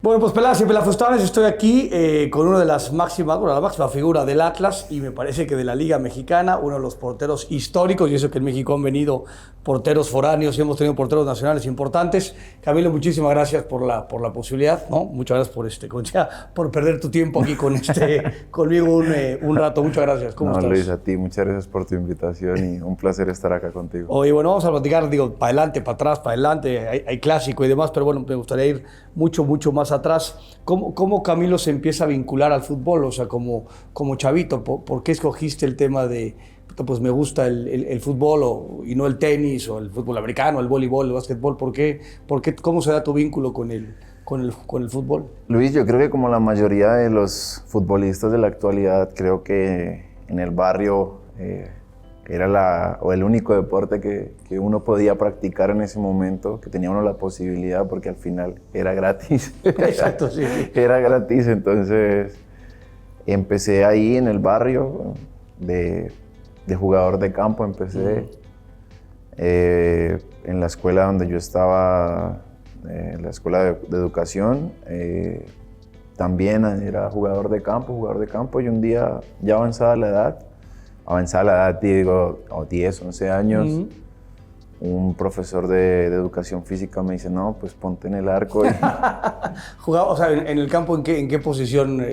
Bueno, pues Pelafustanes, estoy aquí con una de las máximas, bueno, la máxima figura del Atlas y me parece que de la Liga Mexicana, uno de los porteros históricos, y eso que en México han venido porteros foráneos y hemos tenido porteros nacionales importantes. Camilo, muchísimas gracias por la posibilidad, ¿no? Muchas gracias por perder tu tiempo aquí conmigo un rato. Muchas gracias. ¿Cómo estás? Luis, a ti, muchas gracias por tu invitación y un placer estar acá contigo. Oye, bueno, vamos a platicar, para adelante, para atrás, para adelante, hay clásico y demás, pero bueno, me gustaría ir mucho más atrás. ¿Cómo Camilo se empieza a vincular al fútbol? O sea, como chavito, ¿por qué escogiste el tema de, pues me gusta el fútbol y no el tenis o el fútbol americano, el voleibol, el básquetbol? ¿Cómo se da tu vínculo con el fútbol? Luis, yo creo que como la mayoría de los futbolistas de la actualidad, creo que en el barrio era el único deporte que uno podía practicar en ese momento, que tenía uno la posibilidad, porque al final era gratis. Exacto, sí. Era gratis, entonces empecé ahí en el barrio, de jugador de campo empecé. En la escuela donde yo estaba, en la escuela de educación, también era jugador de campo, y un día, ya avanzada la edad, digo, 10, 11 años, un profesor de educación física me dice, no, pues ponte en el arco. ¿Jugaba, o sea, en el campo, en qué posición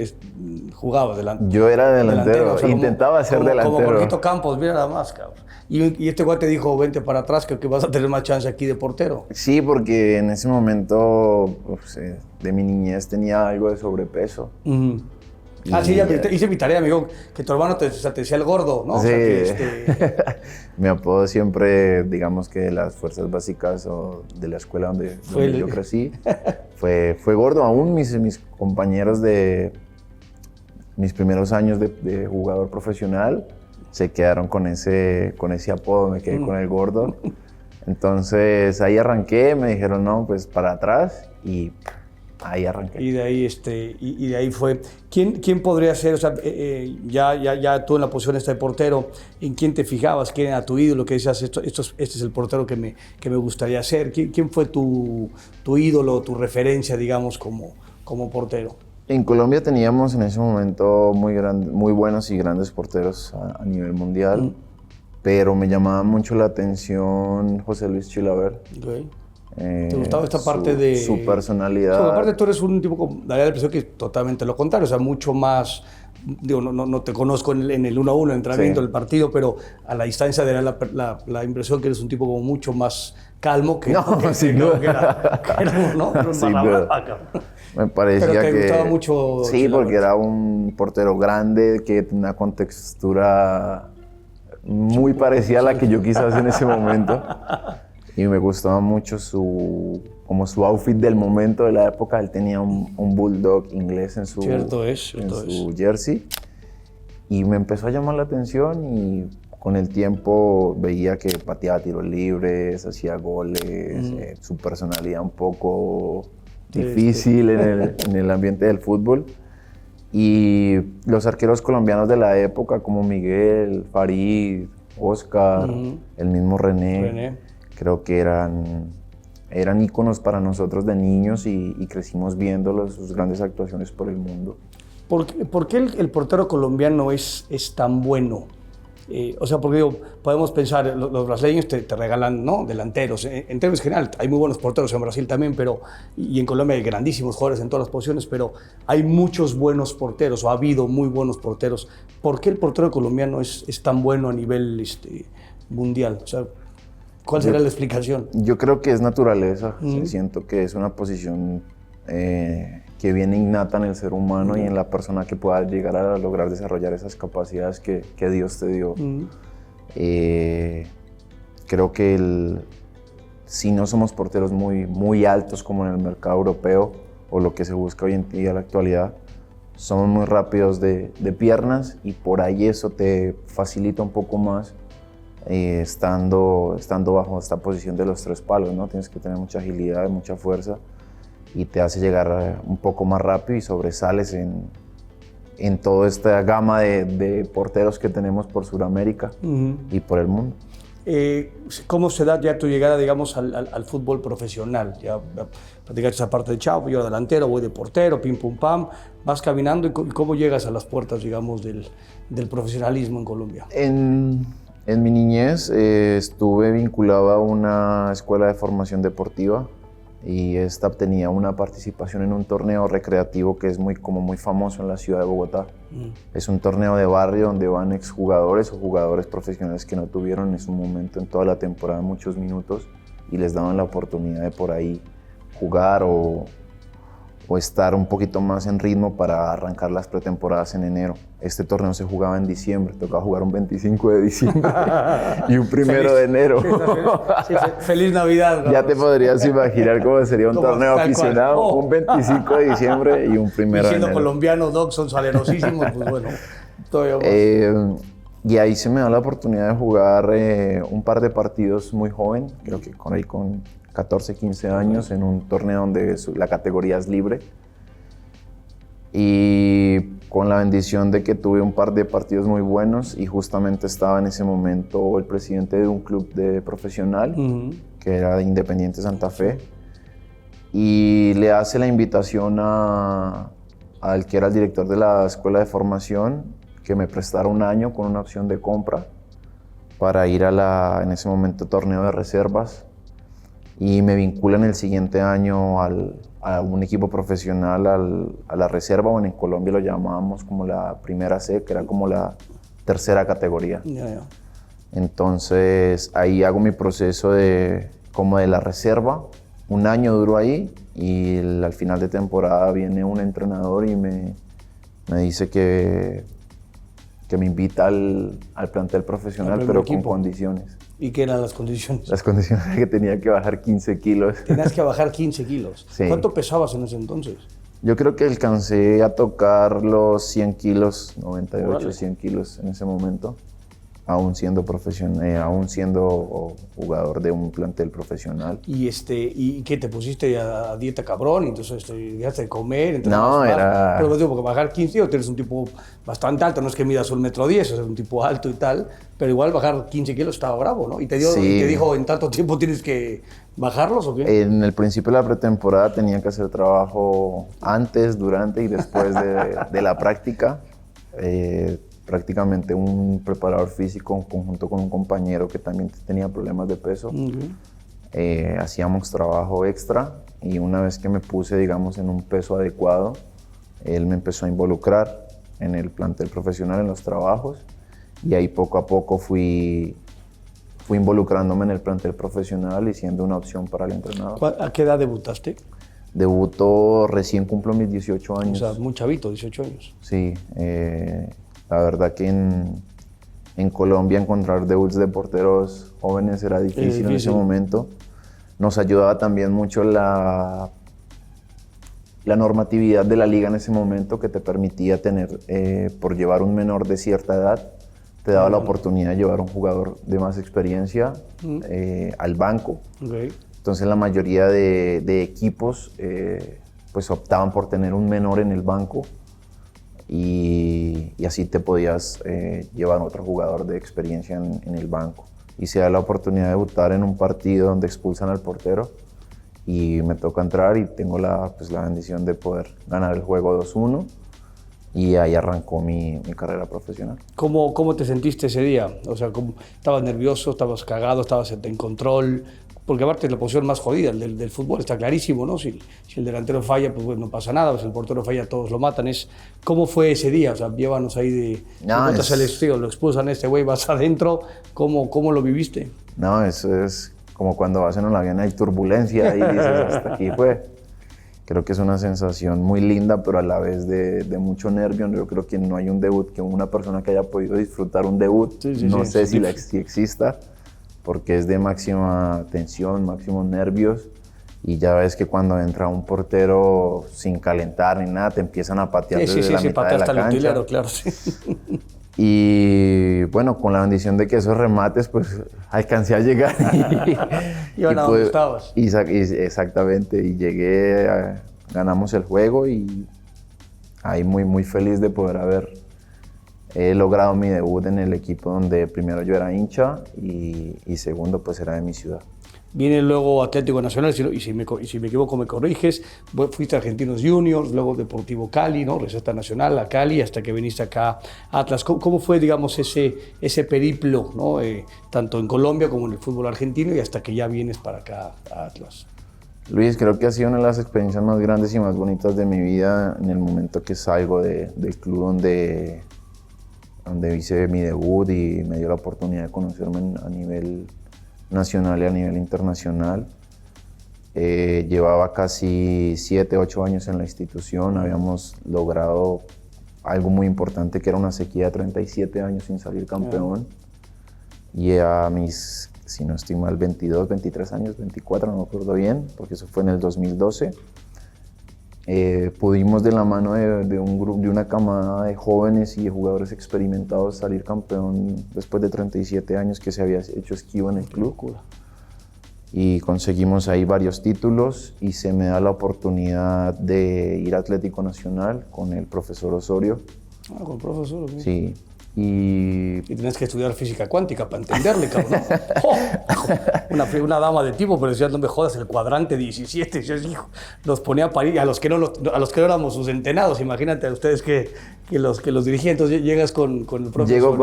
jugabas? Yo era delantero, o sea, intentaba ser delantero. Como Jorgito Campos, mira nada más, cabrón. Y este güey te dijo, vente para atrás, que vas a tener más chance aquí de portero. Sí, porque en ese momento, pues, de mi niñez tenía algo de sobrepeso. Sí, ya hice mi tarea, amigo, que tu hermano te decía el gordo, ¿no? Sí. O sea, que Mi apodo siempre, digamos que de las fuerzas básicas o de la escuela donde yo crecí, fue gordo. Aún mis compañeros de mis primeros años de jugador profesional se quedaron con ese apodo, me quedé con el gordo. Entonces ahí arranqué, me dijeron, no, pues para atrás, y ahí arranqué. Y de ahí fue. ¿Quién podría ser? O sea, ya tú en la posición esta de portero, ¿en quién te fijabas? ¿Quién era tu ídolo? Que decías, este es el portero que me gustaría ser. ¿Quién fue tu ídolo, tu referencia, digamos, como portero? En Colombia teníamos en ese momento muy buenos y grandes porteros a nivel mundial, pero me llamaba mucho la atención José Luis Chilaver. Okay. ¿Te gustaba esta parte de su personalidad? Sí, aparte tú eres un tipo, daría la impresión que es totalmente lo contrario, o sea, mucho más, digo, no te conozco en el 1-1, el entrenamiento, del partido, pero a la distancia daría la impresión que eres un tipo como mucho más calmo que sin duda. Sin duda. Me parecía pero te gustaba mucho. Sí, porque era un portero grande que tenía una contextura muy parecida a la que yo quizás en ese momento. Y me gustaba mucho su outfit del momento, de la época. Él tenía un bulldog inglés en su jersey. Y me empezó a llamar la atención y con el tiempo veía que pateaba tiros libres, hacía goles, su personalidad un poco difícil en el ambiente del fútbol. Y los arqueros colombianos de la época como Miguel, Farid, Oscar, el mismo René. Creo que eran íconos para nosotros de niños y crecimos viéndolos, sus grandes actuaciones por el mundo. ¿Por qué el portero colombiano es tan bueno? O sea, porque podemos pensar, los brasileños te regalan, ¿no?, delanteros. En términos general, hay muy buenos porteros en Brasil también, y en Colombia hay grandísimos jugadores en todas las posiciones, pero hay muchos buenos porteros, o ha habido muy buenos porteros. ¿Por qué el portero colombiano es tan bueno a nivel mundial? O sea, ¿cuál será la explicación? Yo creo que es naturaleza. Siento que es una posición que viene innata en el ser humano y en la persona que pueda llegar a lograr desarrollar esas capacidades que Dios te dio. Creo que si no somos porteros muy altos como en el mercado europeo o lo que se busca hoy en día en la actualidad, somos muy rápidos de piernas y por ahí eso te facilita un poco más estando bajo esta posición de los tres palos, ¿no? Tienes que tener mucha agilidad, mucha fuerza y te hace llegar un poco más rápido y sobresales en toda esta gama de porteros que tenemos por Sudamérica y por el mundo. ¿Cómo se da ya tu llegada, digamos, al fútbol profesional? Ya platicaste esa parte de chavo, yo era delantero, voy de portero, pim pum pam, vas caminando y cómo llegas a las puertas, digamos, del profesionalismo en Colombia. En mi niñez estuve vinculado a una escuela de formación deportiva y esta tenía una participación en un torneo recreativo que es muy famoso en la ciudad de Bogotá. Es un torneo de barrio donde van exjugadores o jugadores profesionales que no tuvieron en su momento en toda la temporada muchos minutos y les daban la oportunidad de por ahí jugar o estar un poquito más en ritmo para arrancar las pretemporadas en enero. Este torneo se jugaba en diciembre, tocaba jugar un 25 de diciembre y un 1 de enero. Sí, feliz Navidad. Ya te podrías imaginar cómo sería un torneo aficionado, un 25 de diciembre y un 1 de enero. Siendo colombianos, Doc, son salerosísimos, pues bueno, todavía más. Y ahí se me da la oportunidad de jugar un par de partidos muy joven, creo que con 14, 15 años, en un torneo donde la categoría es libre. Y con la bendición de que tuve un par de partidos muy buenos y justamente estaba en ese momento el presidente de un club de profesional, que era de Independiente Santa Fe, y le hace la invitación al que era el director de la escuela de formación que me prestara un año con una opción de compra para ir en ese momento, torneo de reservas. Y me vinculan el siguiente año a un equipo profesional, a la reserva, o en Colombia lo llamábamos como la primera C, que era como la tercera categoría. Entonces ahí hago mi proceso como de la reserva, un año duro ahí y al final de temporada viene un entrenador y me dice que me invita al plantel profesional, pero con condiciones. ¿Y qué eran las condiciones? Las condiciones era que tenía que bajar 15 kilos. Tenías que bajar 15 kilos. Sí. ¿Cuánto pesabas en ese entonces? Yo creo que alcancé a tocar los 100 kilos, 98, Órale. 100 kilos en ese momento, aún siendo jugador de un plantel profesional. ¿Y qué, te pusiste a dieta cabrón? Y entonces dejaste de comer. No, era... Pero digo, porque bajar 15 tienes un tipo bastante alto, no es que midas 1,10 m, es un tipo alto y tal, pero igual bajar 15 kilos estaba bravo, ¿no? Y te dijo, ¿en tanto tiempo tienes que bajarlos o qué? En el principio de la pretemporada tenía que hacer trabajo antes, durante y después de la práctica. Prácticamente un preparador físico en conjunto con un compañero que también tenía problemas de peso. Hacíamos trabajo extra y una vez que me puse, digamos, en un peso adecuado, él me empezó a involucrar en el plantel profesional, en los trabajos, y ahí poco a poco fui involucrándome en el plantel profesional y siendo una opción para el entrenador. ¿A qué edad debutaste? Debuto, recién cumplo mis 18 años. O sea, muy chavito, 18 años. Sí, la verdad que en Colombia encontrar debuts de porteros jóvenes era difícil en ese momento. Nos ayudaba también mucho la normatividad de la liga en ese momento, que te permitía tener, por llevar un menor de cierta edad, te daba la oportunidad de llevar un jugador de más experiencia al banco. Entonces la mayoría de equipos pues optaban por tener un menor en el banco y así te podías llevar otro jugador de experiencia en el banco. Y se da la oportunidad de debutar en un partido donde expulsan al portero y me toca entrar y tengo la bendición de poder ganar el juego 2-1 y ahí arrancó mi carrera profesional. ¿Cómo te sentiste ese día? O sea, ¿estabas nervioso, estabas cagado, estabas en control? Porque aparte es la posición más jodida del fútbol, está clarísimo, ¿no? Si el delantero falla, pues no pasa nada, si el portero falla, todos lo matan. ¿Cómo fue ese día? O sea, llévanos ahí el estilo, lo expulsan a este güey, vas adentro, ¿cómo lo viviste? No, eso es como cuando vas en un avión, hay turbulencia y dices, hasta aquí fue. Creo que es una sensación muy linda, pero a la vez de mucho nervio. Yo creo que no hay un debut, que una persona que haya podido disfrutar un debut, no sé si exista, porque es de máxima tensión, máximos nervios, y ya ves que cuando entra un portero sin calentar ni nada, te empiezan a patear desde la mitad de la cancha. Utilero, claro, sí. Y bueno, con la bendición de que esos remates, pues alcancé a llegar. Y ahora, ¿dónde estabas? Exactamente, y llegué, ganamos el juego y ahí muy feliz de poder haber he logrado mi debut en el equipo donde primero yo era hincha y segundo pues era de mi ciudad. Viene luego Atlético Nacional, y si me equivoco me corriges, fuiste a Argentinos Juniors, luego Deportivo Cali, ¿no? Regresaste a Nacional, a Cali, hasta que viniste acá a Atlas. ¿Cómo fue, digamos, ese periplo, ¿no? Tanto en Colombia como en el fútbol argentino y hasta que ya vienes para acá a Atlas? Luis, creo que ha sido una de las experiencias más grandes y más bonitas de mi vida en el momento que salgo del club donde hice mi debut y me dio la oportunidad de conocerme a nivel nacional y a nivel internacional. Llevaba casi 7, 8 años en la institución, habíamos logrado algo muy importante que era una sequía de 37 años sin salir campeón. Y a mis, si no estoy mal, 22, 23 años, 24, no me acuerdo bien, porque eso fue en el 2012. Pudimos de la mano de un grupo, de una camada de jóvenes y de jugadores experimentados salir campeón después de 37 años que se había hecho esquivo en el club. Y conseguimos ahí varios títulos y se me da la oportunidad de ir a Atlético Nacional con el profesor Osorio. Ah, con el profesor Osorio. Sí. Y tenés que estudiar física cuántica para entenderle, cabrón. ¿No? Una dama de tipo, pero decía, no me jodas, el cuadrante 17. Yo, hijo, los ponía a parir, a los que no éramos sus entrenados. Imagínate a ustedes que los dirigían. Entonces llegas con el profesor. Llego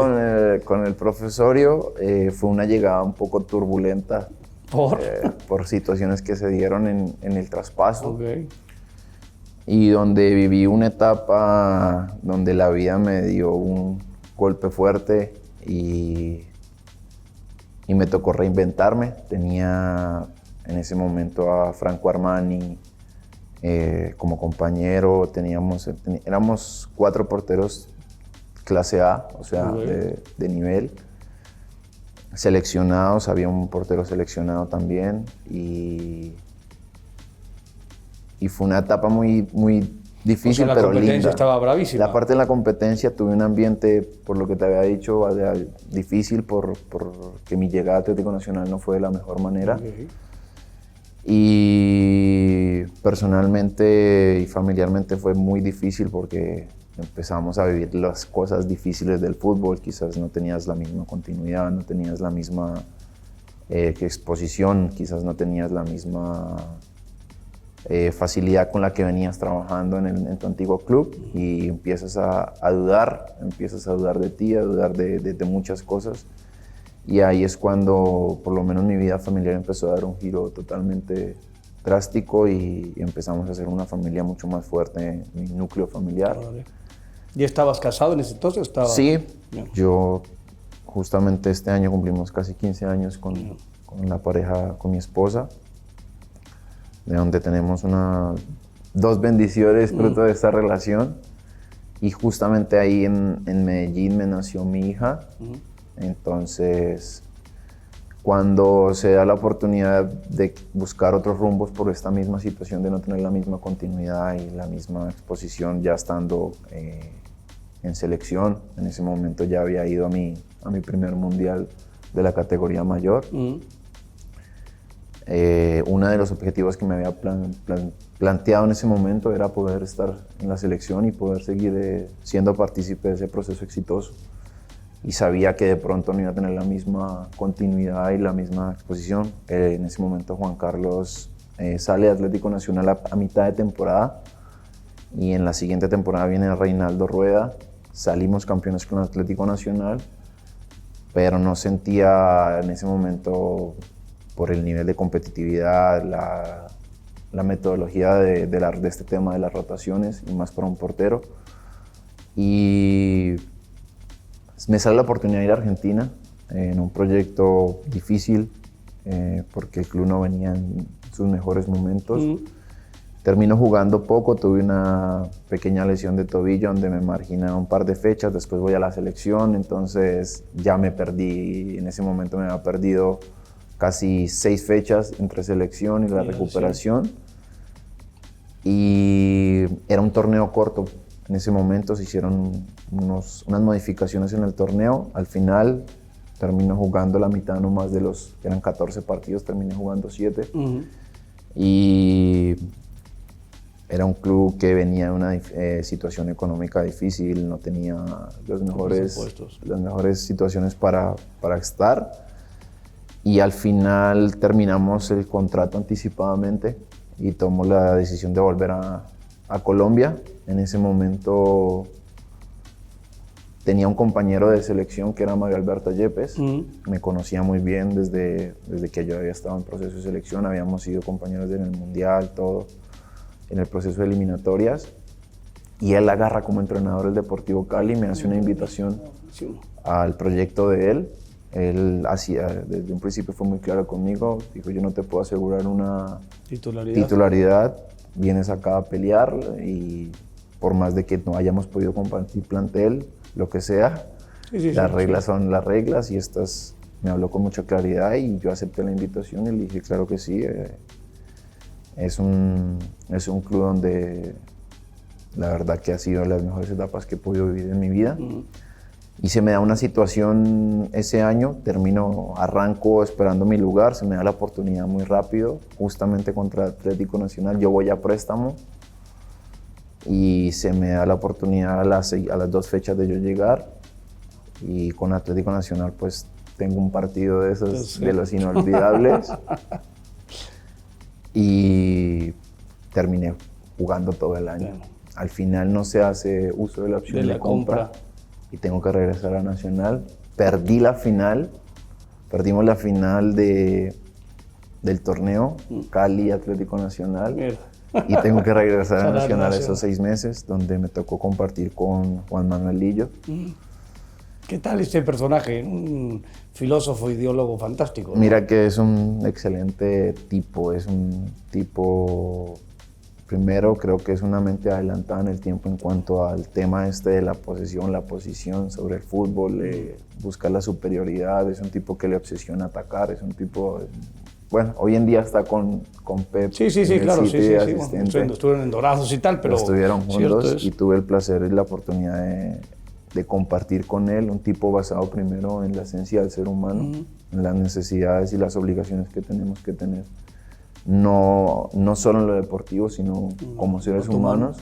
con el profesorio. Fue una llegada un poco turbulenta. Por situaciones que se dieron en el traspaso. Okay. Y donde viví una etapa donde la vida me dio un golpe fuerte y me tocó reinventarme. Tenía en ese momento a Franco Armani como compañero. Éramos 4 porteros clase A, o sea, de nivel. Seleccionados, había un portero seleccionado también y fue una etapa muy, muy difícil, pero linda. La competencia estaba bravísima. La parte de la competencia, tuve un ambiente, por lo que te había dicho, difícil porque mi llegada a Atlético Nacional no fue de la mejor manera. Okay. Y personalmente y familiarmente fue muy difícil porque empezamos a vivir las cosas difíciles del fútbol. Quizás no tenías la misma continuidad, no tenías la misma exposición, quizás no tenías la misma facilidad con la que venías trabajando en tu antiguo club y empiezas a dudar de ti, a dudar de muchas cosas. Y ahí es cuando, por lo menos mi vida familiar empezó a dar un giro totalmente drástico y empezamos a hacer una familia mucho más fuerte, mi núcleo familiar. ¿Ya estabas casado en ese entonces? Sí, yo justamente este año cumplimos casi 15 años con la pareja, con mi esposa, de donde tenemos 2 bendiciones fruto de esta relación. Y justamente ahí en Medellín me nació mi hija. Entonces, cuando se da la oportunidad de buscar otros rumbos por esta misma situación de no tener la misma continuidad y la misma exposición, ya estando en selección, en ese momento ya había ido a mi primer mundial de la categoría mayor. Uno de los objetivos que me había planteado en ese momento era poder estar en la selección y poder seguir siendo partícipe de ese proceso exitoso. Y sabía que de pronto no iba a tener la misma continuidad y la misma exposición. En ese momento Juan Carlos sale de Atlético Nacional a mitad de temporada y en la siguiente temporada viene Reinaldo Rueda. Salimos campeones con Atlético Nacional, pero no sentía en ese momento, por el nivel de competitividad, la metodología de este tema de las rotaciones y más para un portero. Y me sale la oportunidad de ir a Argentina en un proyecto difícil porque el club no venía en sus mejores momentos. Termino jugando poco, tuve una pequeña lesión de tobillo donde me margina un par de fechas, después voy a la selección, entonces ya me perdí, en ese momento me había perdido casi 6 fechas entre selección y la recuperación. Y era un torneo corto. En ese momento se hicieron unas modificaciones en el torneo. Al final termino jugando la mitad nomás de los, eran 14 partidos, terminé jugando 7. Y Era un club que venía de una situación económica difícil, no tenía las mejores situaciones para estar. Y al final terminamos el contrato anticipadamente y tomó la decisión de volver a Colombia. En ese momento tenía un compañero de selección que era Mario Alberto Yepes. Me conocía muy bien desde que yo había estado en proceso de selección. Habíamos sido compañeros en el Mundial, todo, en el proceso de eliminatorias. Y él agarra como entrenador el Deportivo Cali, me hace una invitación al proyecto de él. Él desde un principio fue muy claro conmigo, dijo: yo no te puedo asegurar una titularidad, vienes acá a pelear y por más de que no hayamos podido compartir plantel, lo que sea, las reglas son las reglas y estas. Me habló con mucha claridad y yo acepté la invitación y le dije claro que sí. Es un club donde la verdad que ha sido las mejores etapas que he podido vivir en mi vida. Y se me da una situación ese año, arranco esperando mi lugar, se me da la oportunidad muy rápido, justamente contra Atlético Nacional. Yo voy a préstamo y se me da la oportunidad a las 2 fechas de yo llegar. Y con Atlético Nacional pues tengo un partido de esos, de los inolvidables. Y terminé jugando todo el año. Al final no se hace uso de la opción de compra. Y tengo que regresar a Nacional. Perdí la final, perdimos la final del torneo, Cali Atlético Nacional. Y tengo que regresar a Nacional esos 6 meses, donde me tocó compartir con Juan Manuel Lillo. ¿Qué tal este personaje? Un filósofo, ideólogo fantástico, ¿no? Mira que es un excelente tipo, es un tipo... Primero, creo que es una mente adelantada en el tiempo en cuanto al tema de la posesión, la posición sobre el fútbol, buscar la superioridad. Es un tipo que le obsesiona atacar, es un tipo... Bueno, hoy en día está con Pep. Sí, claro, sí. Bueno, estuvieron en Dorados y tal, pero... Estuvieron juntos y tuve el placer y la oportunidad de compartir con él, un tipo basado primero en la esencia del ser humano, en las necesidades y las obligaciones que tenemos que tener. No solo en lo deportivo, sino como seres humanos.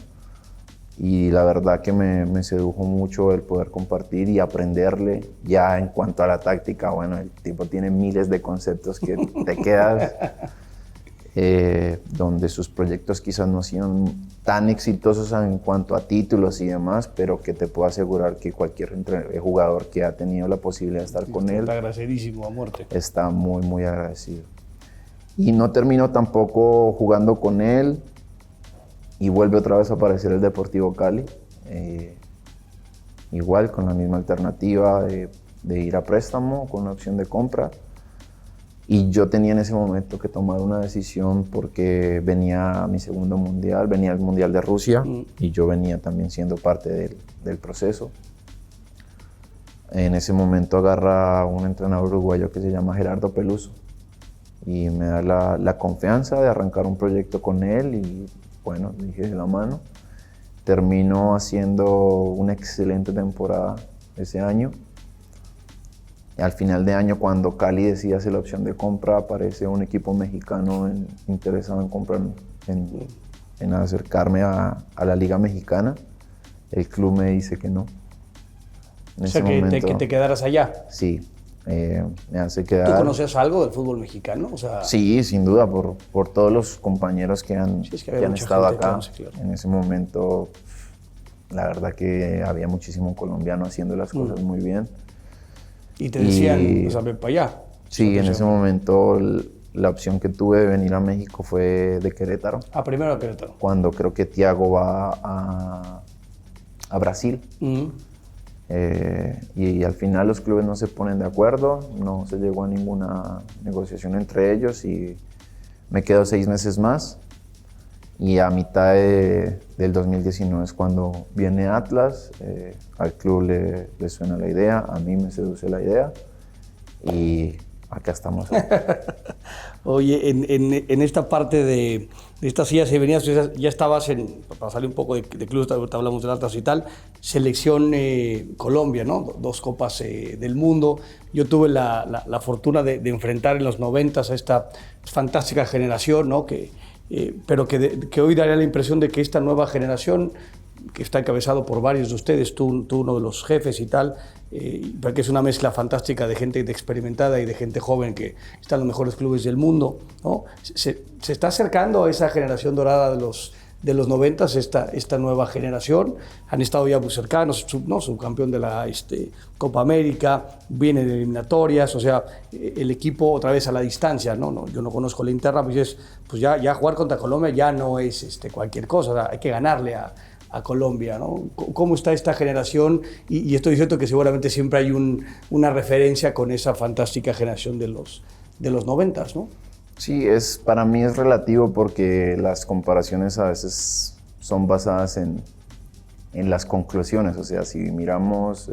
Y la verdad que me sedujo mucho el poder compartir y aprenderle. Ya en cuanto a la táctica, bueno, el tipo tiene miles de conceptos que te quedas, donde sus proyectos quizás no sido tan exitosos en cuanto a títulos y demás, pero que te puedo asegurar que cualquier jugador que ha tenido la posibilidad de estar con él está agradecidísimo a muerte. Está muy, muy agradecido. Y no terminó tampoco jugando con él y vuelve otra vez a aparecer el Deportivo Cali. Igual con la misma alternativa de ir a préstamo con una opción de compra. Y yo tenía en ese momento que tomar una decisión porque venía mi segundo mundial, venía el Mundial de Rusia y yo venía también siendo parte del proceso. En ese momento agarra un entrenador uruguayo que se llama Gerardo Peluso y me da la confianza de arrancar un proyecto con él y bueno, dije de la mano. Terminó haciendo una excelente temporada ese año. Y al final de año, cuando Cali decide hacer la opción de compra, aparece un equipo mexicano interesado en comprar, en acercarme a la Liga Mexicana. El club me dice que no. O sea, que te quedaras allá. Sí. Me hace quedar. ¿Tú conocías algo del fútbol mexicano? O sea... Sí, sin duda, por todos los compañeros que han estado acá. Claro. En ese momento, la verdad que había muchísimo colombiano haciendo las cosas muy bien. Y te decían, o sea, ven para allá. Sí, en ese momento la opción que tuve de venir a México fue de Querétaro. Primero a Querétaro. Cuando creo que Thiago va a Brasil. Y al final los clubes no se ponen de acuerdo, no se llegó a ninguna negociación entre ellos y me quedo 6 meses más. Y a mitad del 2019 es cuando viene Atlas, al club le suena la idea, a mí me seduce la idea y acá estamos. Oye, en esta parte de estas idas y venidas, ya estabas para salir un poco de clubes, ahorita hablamos del Atlas y tal, selección Colombia, ¿no? 2 copas del mundo. Yo tuve la fortuna de enfrentar en los 90s a esta fantástica generación, ¿no? Que pero que hoy daría la impresión de que esta nueva generación, que está encabezado por varios de ustedes, tú uno de los jefes y tal, porque es una mezcla fantástica de gente experimentada y de gente joven que está en los mejores clubes del mundo, ¿no? Se está acercando a esa generación dorada de los 90, esta nueva generación. Han estado ya muy cercanos, ¿no? Subcampeón de la Copa América, viene de eliminatorias, o sea, el equipo otra vez a la distancia, ¿no? Yo no conozco la interna, pues ya jugar contra Colombia ya no es cualquier cosa, o sea, hay que ganarle a Colombia, ¿no? ¿Cómo está esta generación? Y estoy cierto que seguramente siempre hay una referencia con esa fantástica generación de los 90, ¿no? Sí, para mí es relativo porque las comparaciones a veces son basadas en las conclusiones. O sea, si miramos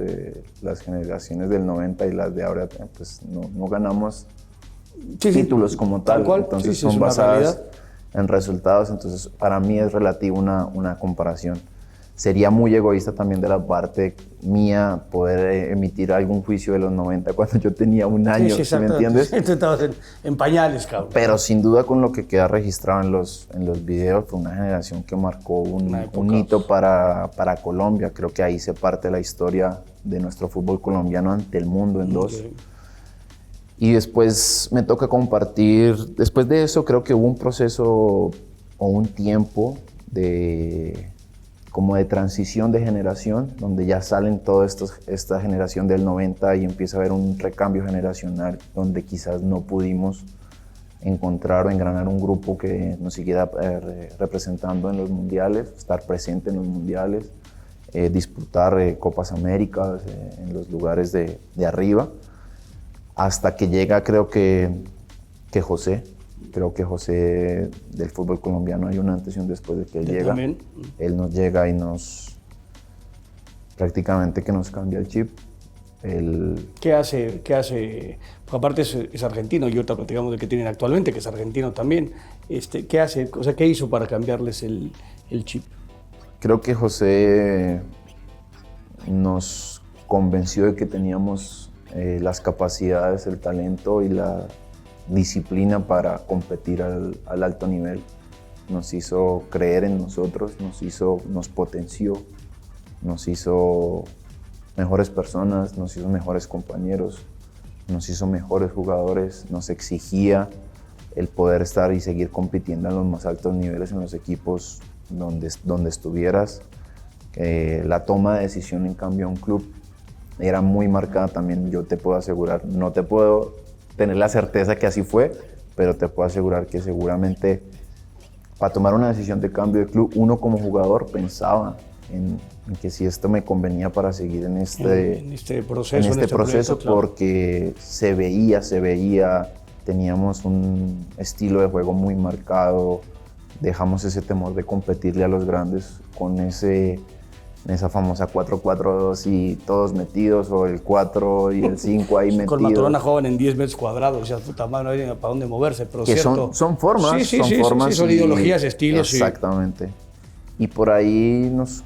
las generaciones del 90 y las de ahora, pues no ganamos títulos como tal. Cual. Entonces sí, son basadas en resultados. Entonces para mí es relativo una comparación. Sería muy egoísta también de la parte mía poder emitir algún juicio de los 90 cuando yo tenía un año, ¿sí me entiendes? Tú estabas en pañales, cabrón. Pero sin duda con lo que queda registrado en los videos, fue una generación que marcó un hito para Colombia. Creo que ahí se parte la historia de nuestro fútbol colombiano ante el mundo en dos. Y después me toca compartir, después de eso creo que hubo un proceso o un tiempo como de transición de generación, donde ya salen toda esta generación del 90 y empieza a haber un recambio generacional donde quizás no pudimos encontrar o engranar un grupo que nos siguiera representando en los mundiales, estar presente en los mundiales, disputar Copas Américas en los lugares de arriba, hasta que llega creo que José. Creo que José del fútbol colombiano hay un antes y un después de que él llega. También. Él nos llega y prácticamente que nos cambia el chip. ¿Qué hace? Porque aparte es argentino y ahorita platicamos de que tienen actualmente, que es argentino también. ¿Qué hace? O sea, ¿qué hizo para cambiarles el chip? Creo que José nos convenció de que teníamos las capacidades, el talento y la disciplina para competir al alto nivel. Nos hizo creer en nosotros, nos potenció, nos hizo mejores personas, nos hizo mejores compañeros, nos hizo mejores jugadores, nos exigía el poder estar y seguir compitiendo en los más altos niveles en los equipos donde estuvieras. La toma de decisión en cambio a un club era muy marcada también, yo te puedo asegurar, no te puedo tener la certeza que así fue, pero te puedo asegurar que seguramente para tomar una decisión de cambio de club, uno como jugador pensaba en que si esto me convenía para seguir en este proceso porque se veía, teníamos un estilo de juego muy marcado, dejamos ese temor de competirle a los grandes con esa famosa 4-4-2 y todos metidos, o el 4 y el 5 ahí metidos. Con Maturana jugaban en 10 metros cuadrados, o sea, puta madre, no había para dónde moverse, pero que cierto. Son formas, son ideologías, estilos. Exactamente. Y por ahí nos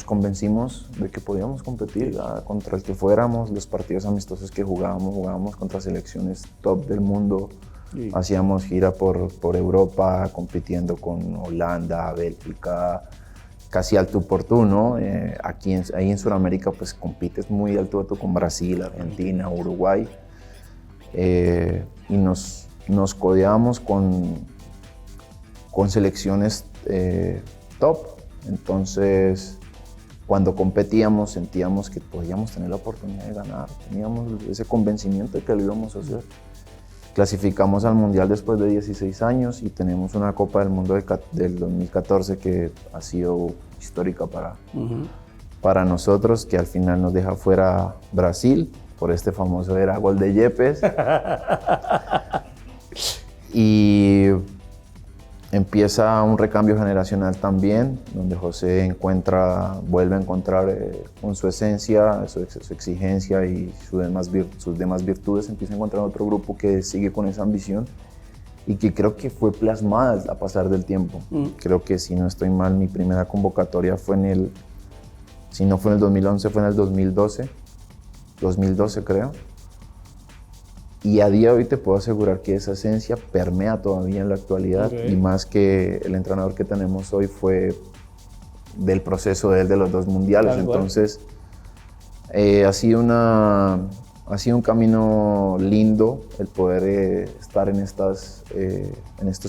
convencimos de que podíamos competir contra el que fuéramos. Los partidos amistosos que jugábamos contra selecciones top del mundo. Sí. Hacíamos gira por Europa, compitiendo con Holanda, Bélgica, casi al tú por tú, ¿no? Ahí en Sudamérica pues compites muy al tú a tú con Brasil, Argentina, Uruguay, y nos codeábamos con selecciones top. Entonces, cuando competíamos sentíamos que podíamos tener la oportunidad de ganar, teníamos ese convencimiento de que lo íbamos a hacer. Clasificamos al Mundial después de 16 años y tenemos una Copa del Mundo del 2014 que ha sido histórica para nosotros, que al final nos deja fuera Brasil por este famoso gol de Yepes. Y empieza un recambio generacional también, donde José vuelve a encontrar con su esencia, su exigencia y sus demás virtudes, empieza a encontrar otro grupo que sigue con esa ambición y que creo que fue plasmada a pasar del tiempo. Creo que, si no estoy mal, mi primera convocatoria fue si no fue en el 2011, fue en el 2012 creo. Y a día de hoy te puedo asegurar que esa esencia permea todavía en la actualidad, y más que el entrenador que tenemos hoy fue del proceso de él de los 2 mundiales. Entonces, ha sido un camino lindo el poder estar en estos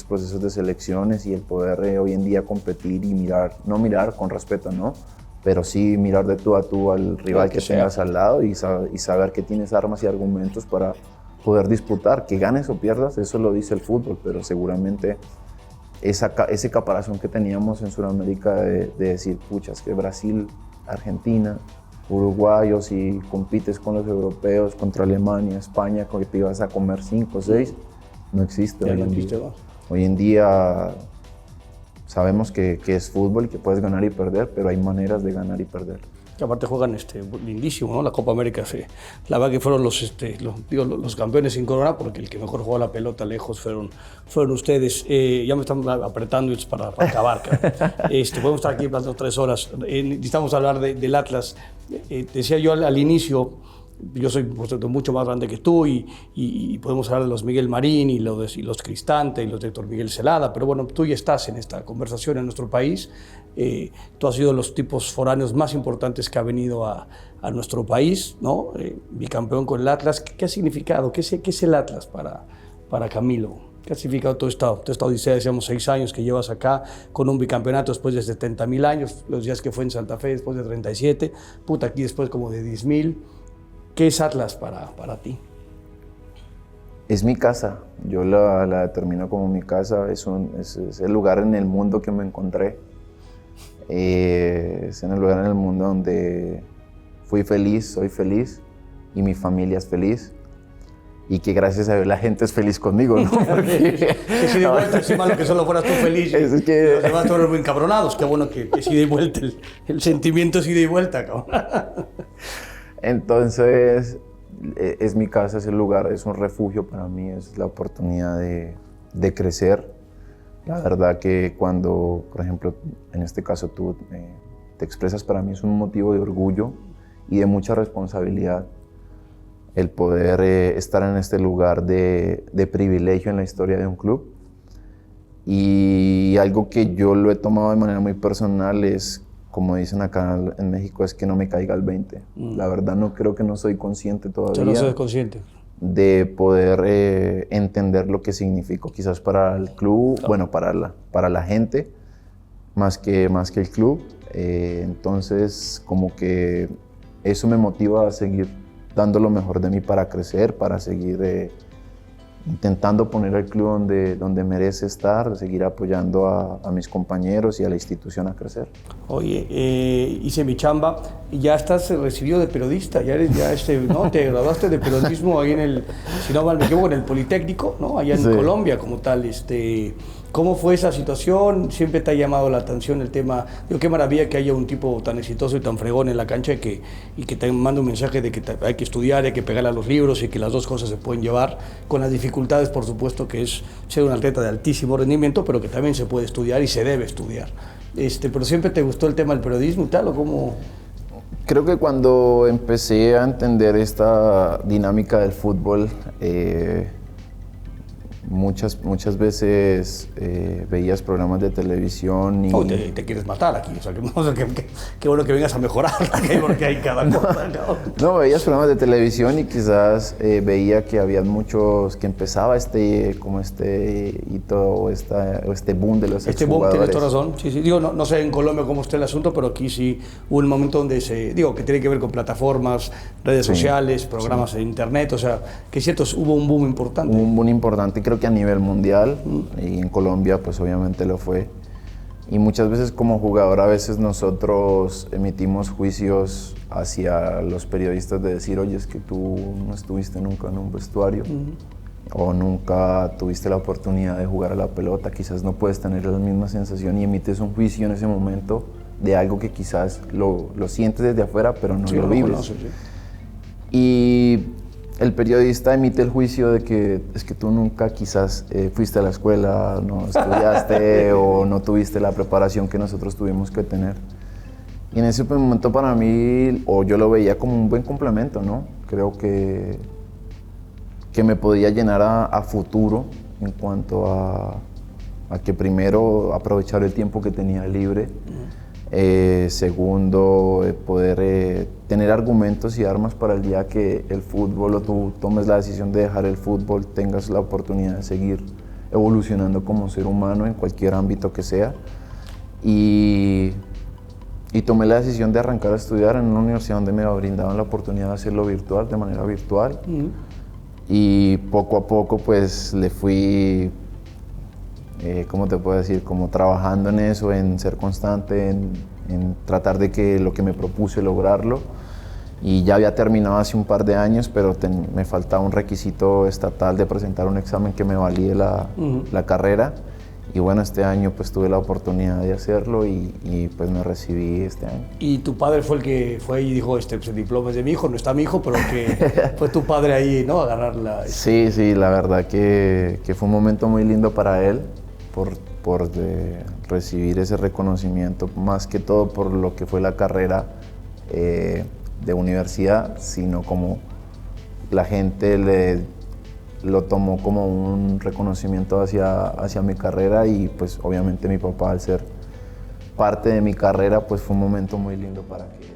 procesos de selecciones, y el poder hoy en día competir y no mirar con respeto, ¿no? Pero sí mirar de tú a tú al rival que tengas al lado, y saber que tienes armas y argumentos para poder disputar. Que ganes o pierdas, eso lo dice el fútbol, pero seguramente ese caparazón que teníamos en Sudamérica de decir, puchas, que Brasil, Argentina, Uruguay, o si compites con los europeos, contra Alemania, España, con que te ibas a comer 5 o 6, no existe hoy en día. Hoy en día sabemos que es fútbol y que puedes ganar y perder, pero hay maneras de ganar y perder. Que aparte juegan lindísimo, ¿no? La Copa América, la verdad que fueron los campeones sin corona, porque el que mejor jugó la pelota lejos fueron ustedes. Ya me están apretando para acabar. Podemos estar aquí hablando 3 horas. Necesitamos hablar del Atlas. Decía yo al inicio, yo soy mucho más grande que tú, y podemos hablar de los Miguel Marín y los Cristante y los de Héctor Miguel Celada, pero bueno, tú ya estás en esta conversación en nuestro país. Tú has sido de los tipos foráneos más importantes que ha venido a nuestro país, ¿no? Bicampeón con el Atlas. ¿Qué ha significado? ¿Qué es el Atlas para Camilo? ¿Qué ha significado toda esta odisea? Decíamos 6 años que llevas acá con un bicampeonato después de 70.000 años, los días que fue en Santa Fe después de 37, aquí después como de 10.000. ¿Qué es Atlas para ti? Es mi casa. Yo la determino como mi casa. Es el lugar en el mundo que me encontré. Es en el lugar en el mundo donde fui feliz, soy feliz, y mi familia es feliz. Y que gracias a Dios la gente es feliz conmigo, ¿no? Porque si de vuelta, es malo que solo fueras tú feliz. Es que los demás todos muy encabronados. Qué bueno que es ida y vuelta, el sentimiento es ida y vuelta, cabrón. Entonces, es mi casa, es el lugar, es un refugio para mí, es la oportunidad de crecer. La verdad que cuando, por ejemplo, en este caso tú te expresas, para mí es un motivo de orgullo y de mucha responsabilidad el poder estar en este lugar de privilegio en la historia de un club. Y algo que yo lo he tomado de manera muy personal es, como dicen acá en México, es que no me caiga el 20. La verdad creo que no soy consciente todavía. Yo no soy consciente. De poder entender lo que significó quizás para el club, claro. Bueno, para la gente, más que el club. Entonces, como que eso me motiva a seguir dando lo mejor de mí para crecer, para seguir intentando poner al club donde merece estar, seguir apoyando a mis compañeros y a la institución a crecer. Oye, hice mi chamba y ya estás recibido de periodista, ¿no? Te graduaste de periodismo ahí si no mal me equivoco, en el Politécnico, ¿no? Allá en Colombia como tal. ¿Cómo fue esa situación? ¿Siempre te ha llamado la atención el tema? Digo, qué maravilla que haya un tipo tan exitoso y tan fregón en la cancha y que te manda un mensaje de que hay que estudiar, hay que pegarle a los libros y que las dos cosas se pueden llevar con las dificultades, por supuesto, que es ser un atleta de altísimo rendimiento, pero que también se puede estudiar y se debe estudiar. ¿Pero siempre te gustó el tema del periodismo y tal, o cómo? Creo que cuando empecé a entender esta dinámica del fútbol, muchas veces veías programas de televisión y... Oh, te quieres matar aquí, o sea, qué bueno que vengas a mejorar, porque hay cada cosa. No, veías programas de televisión y quizás veía que había muchos, que empezaba hito o este boom de los exjugadores. Este boom, tienes toda razón, sí. Digo, no sé en Colombia cómo está el asunto, pero aquí sí hubo un momento donde que tiene que ver con plataformas, redes sociales, programas en internet, o sea, que es cierto, hubo un boom importante. Hubo un boom importante, creo que a nivel mundial, y en Colombia pues obviamente lo fue. Y muchas veces como jugador a veces nosotros emitimos juicios hacia los periodistas de decir, oye, es que tú no estuviste nunca en un vestuario o nunca tuviste la oportunidad de jugar a la pelota, quizás no puedes tener la misma sensación, y emites un juicio en ese momento de algo que quizás lo sientes desde afuera pero no lo vives. Conoces, sí. Y el periodista emite el juicio de que es que tú nunca quizás fuiste a la escuela, no estudiaste o no tuviste la preparación que nosotros tuvimos que tener. Y en ese momento para mí, o yo lo veía como un buen complemento, ¿no? Creo que que me podía llenar a futuro en cuanto a que primero aprovechar el tiempo que tenía libre, segundo poder tener argumentos y armas para el día que el fútbol o tú tomes la decisión de dejar el fútbol, tengas la oportunidad de seguir evolucionando como ser humano en cualquier ámbito que sea. Y tomé la decisión de arrancar a estudiar en una universidad donde me brindaban la oportunidad de hacerlo virtual, de manera virtual. Y poco a poco pues le fui, ¿cómo te puedo decir? Como trabajando en eso, en ser constante, en tratar de que lo que me propuse lograrlo. Y ya había terminado hace un par de años, pero me faltaba un requisito estatal de presentar un examen que me valide la carrera. Y bueno, este año pues tuve la oportunidad de hacerlo y pues me recibí este año. ¿Y tu padre fue el que fue y dijo, pues el diploma es de mi hijo, no está mi hijo, pero que fue tu padre ahí, ¿no? Agarrarla. Sí, la verdad que fue un momento muy lindo para él por recibir ese reconocimiento, más que todo por lo que fue la carrera de universidad, sino como la gente lo tomó como un reconocimiento hacia mi carrera y pues obviamente mi papá, al ser parte de mi carrera, pues fue un momento muy lindo para que él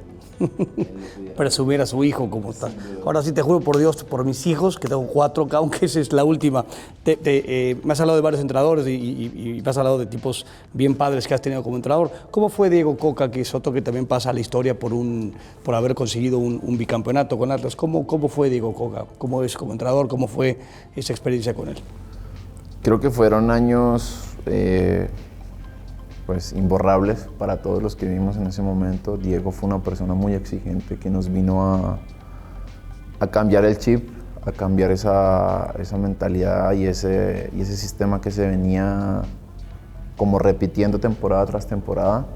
presumir a su hijo como tal. Ahora sí te juro por Dios, por mis hijos, que tengo 4, aunque esa es la última. Me has hablado de varios entrenadores y me has hablado de tipos bien padres que has tenido como entrenador. ¿Cómo fue Diego Cocca, que es otro que también pasa a la historia por haber conseguido un bicampeonato con Atlas? ¿Cómo fue Diego Cocca? ¿Cómo es como entrenador? ¿Cómo fue esa experiencia con él? Creo que fueron años pues imborrables para todos los que vivimos en ese momento. Diego fue una persona muy exigente que nos vino a cambiar el chip, a cambiar esa mentalidad y ese sistema que se venía como repitiendo temporada tras temporada.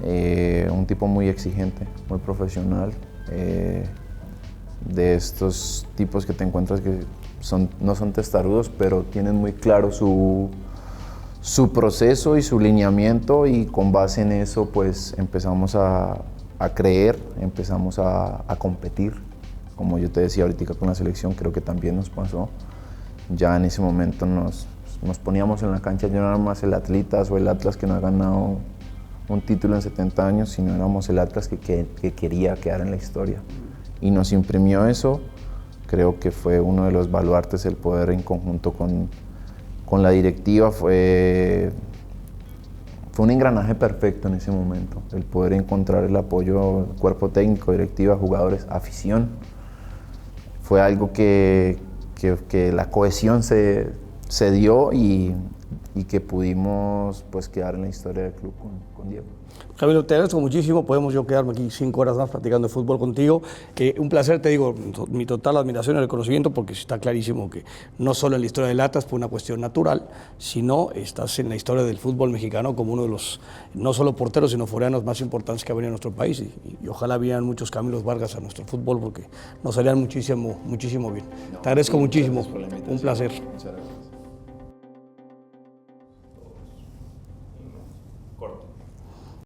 Un tipo muy exigente, muy profesional, de estos tipos que te encuentras que no son testarudos, pero tienen muy claro su proceso y su lineamiento, y con base en eso pues empezamos a creer, empezamos a competir. Como yo te decía ahorita con la selección, creo que también nos pasó. Ya en ese momento nos poníamos en la cancha, ya no era más el Atlitas o el Atlas que no ha ganado un título en 70 años, sino éramos el Atlas que quería quedar en la historia. Y nos imprimió eso. Creo que fue uno de los baluartes el poder, en conjunto con la directiva, fue un engranaje perfecto en ese momento, el poder encontrar el apoyo, cuerpo técnico, directiva, jugadores, afición. Fue algo que la cohesión se dio y que pudimos pues quedar en la historia del club con Diego. Camilo, te agradezco muchísimo, podemos yo quedarme aquí 5 horas más platicando de fútbol contigo. Un placer, te digo, mi total admiración y reconocimiento, porque está clarísimo que no solo en la historia del Atlas fue una cuestión natural, sino estás en la historia del fútbol mexicano como uno de los, no solo porteros, sino foreanos más importantes que ha venido a nuestro país, y ojalá vinieran muchos Camilos Vargas a nuestro fútbol, porque nos harían muchísimo bien. Te agradezco muchísimo, un placer. Corto.